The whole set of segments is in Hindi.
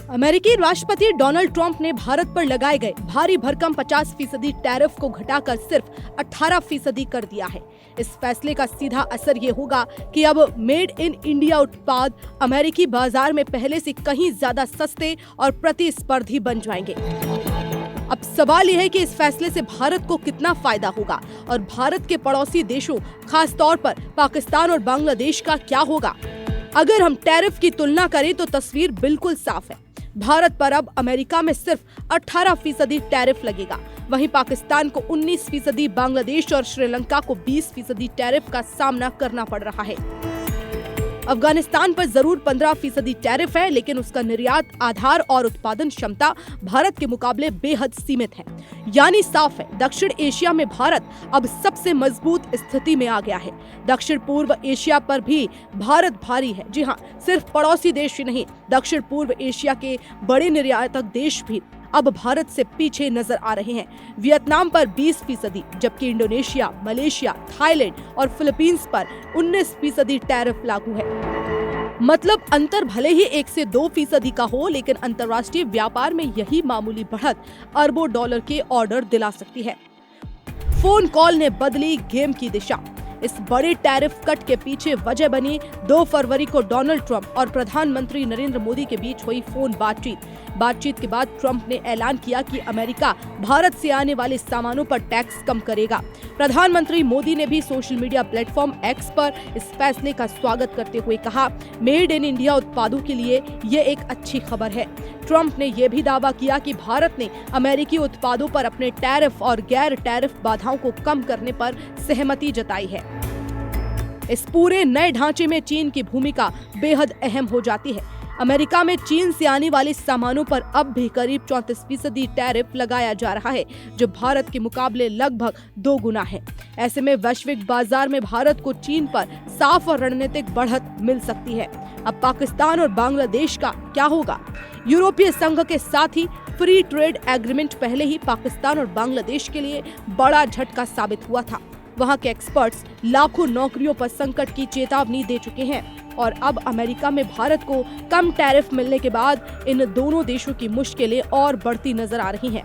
अमेरिकी राष्ट्रपति डोनाल्ड ट्रंप ने भारत पर लगाए गए भारी भरकम 50% टैरिफ को घटाकर सिर्फ 18% कर दिया है। इस फैसले का सीधा असर ये होगा कि अब मेड इन इंडिया उत्पाद अमेरिकी बाजार में पहले से कहीं ज्यादा सस्ते और प्रतिस्पर्धी बन जाएंगे। अब सवाल यह है कि इस फैसले से भारत को कितना फायदा होगा और भारत के पड़ोसी देशों खास तौर पर पाकिस्तान और बांग्लादेश का क्या होगा। अगर हम टैरिफ की तुलना करें तो तस्वीर बिल्कुल साफ है। भारत पर अब अमेरिका में सिर्फ 18% टैरिफ लगेगा, वहीं पाकिस्तान को 19%, बांग्लादेश और श्रीलंका को 20% टैरिफ का सामना करना पड़ रहा है। अफगानिस्तान पर जरूर 15% टैरिफ है, लेकिन उसका निर्यात आधार और उत्पादन क्षमता भारत के मुकाबले बेहद सीमित है। यानी साफ है, दक्षिण एशिया में भारत अब सबसे मजबूत स्थिति में आ गया है। दक्षिण पूर्व एशिया पर भी भारत भारी है। जी हाँ, सिर्फ पड़ोसी देश ही नहीं, दक्षिण पूर्व एशिया के बड़े निर्यातक देश भी अब भारत से पीछे नजर आ रहे हैं। वियतनाम पर 20%, जबकि इंडोनेशिया, मलेशिया, थाईलैंड और फिलीपींस पर 19% टैरिफ लागू है। मतलब अंतर भले ही 1 से 2% का हो, लेकिन अंतर्राष्ट्रीय व्यापार में यही मामूली बढ़त अरबों डॉलर के ऑर्डर दिला सकती है। फोन कॉल ने बदली गेम की दिशा। इस बड़े टैरिफ कट के पीछे वजह बनी 2 फरवरी को डोनाल्ड ट्रंप और प्रधानमंत्री नरेंद्र मोदी के बीच हुई फोन बातचीत के बाद ट्रंप ने ऐलान किया कि अमेरिका भारत से आने वाले सामानों पर टैक्स कम करेगा। प्रधानमंत्री मोदी ने भी सोशल मीडिया प्लेटफॉर्म एक्स पर इस फैसले का स्वागत करते हुए कहा, मेड इन इंडिया उत्पादों के लिए ये एक अच्छी खबर है। ट्रंप ने यह भी दावा किया कि भारत ने अमेरिकी उत्पादों पर अपने टैरिफ और गैर टैरिफ बाधाओं को कम करने पर सहमति जताई है। इस पूरे नए ढांचे में चीन की भूमिका बेहद अहम हो जाती है। अमेरिका में चीन से आने वाले सामानों पर अब भी करीब 34% टैरिफ लगाया जा रहा है, जो भारत के मुकाबले लगभग 2 गुना है। ऐसे में वैश्विक बाजार में भारत को चीन पर साफ और रणनीतिक बढ़त मिल सकती है। अब पाकिस्तान और बांग्लादेश का क्या होगा? यूरोपीय संघ के साथ ही फ्री ट्रेड एग्रीमेंट पहले ही पाकिस्तान और बांग्लादेश के लिए बड़ा झटका साबित हुआ था। वहां के एक्सपर्ट्स लाखों नौकरियों पर संकट की चेतावनी दे चुके हैं और अब अमेरिका में भारत को कम टैरिफ मिलने के बाद इन दोनों देशों की मुश्किलें और बढ़ती नजर आ रही हैं।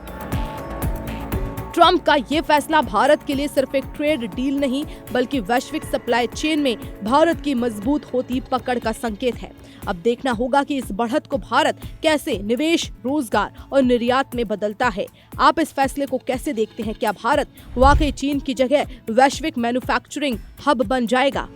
ट्रंप का ये फैसला भारत के लिए सिर्फ एक ट्रेड डील नहीं, बल्कि वैश्विक सप्लाई चेन में भारत की मजबूत होती पकड़ का संकेत है। अब देखना होगा कि इस बढ़त को भारत कैसे निवेश, रोजगार और निर्यात में बदलता है। आप इस फैसले को कैसे देखते हैं? क्या भारत वाकई चीन की जगह वैश्विक मैन्युफैक्चरिंग हब बन जाएगा?